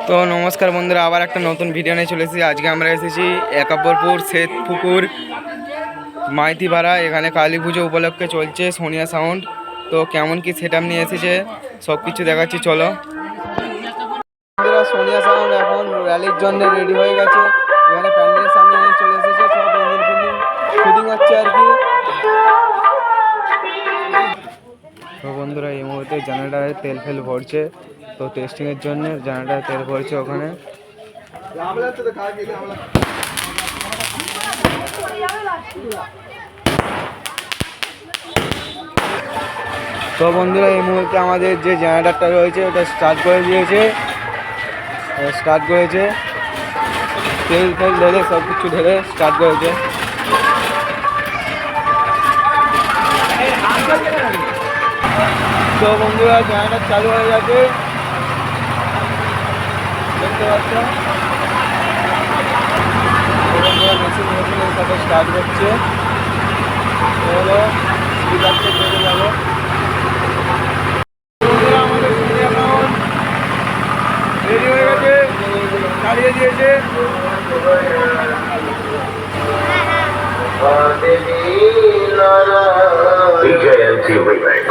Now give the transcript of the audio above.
তো নমস্কার বন্ধুরা, আবার একটা নতুন ভিডিও নিয়ে চলে এসেছি। আজকে আমরা এসেছি একাব্বরপুর শ্বেতপুকুর মাইতিপাড়া। এখানে কালী পুজো উপলক্ষে চলছে সোনিয়া সাউন্ড। তো কেমন কি সেট নিয়ে এসেছে সব কিছু দেখাচ্ছি, চলো। সোনিয়া সাউন্ড এখন র্যালির জন্য রেডি হয়ে গেছে। এখানে প্যান্ডেলের সামনে নিয়ে চলে এসেছে, সব ইঞ্জিন ফিটিং হচ্ছে আর কি। তো বন্ধুরা, এই মুহূর্তে জেনারেটারে তেল ফেল ভরছে। তো টেস্টিংয়ের জন্য জেনারেটারে তেল ভরছে ওখানে। তো বন্ধুরা, এই মুহূর্তে আমাদের যে জেনারেটারটা রয়েছে ওটা স্টার্ট করেছে। তেল ফেল ঢেলে সব কিছু ঢেলে স্টার্ট করেছে। তো বন্ধুরা, জেনারেটার চালু হয়ে গেছে, দেখতে পাচ্ছ। মেশিনের সাথে স্টার্ট করছে। হলো স্পিকার থেকে চলে যাবো। আমাদের সোনিয়া সাউন্ড রেডি হয়ে গেছে, চালিয়ে দিয়েছে। DJ MT Remix.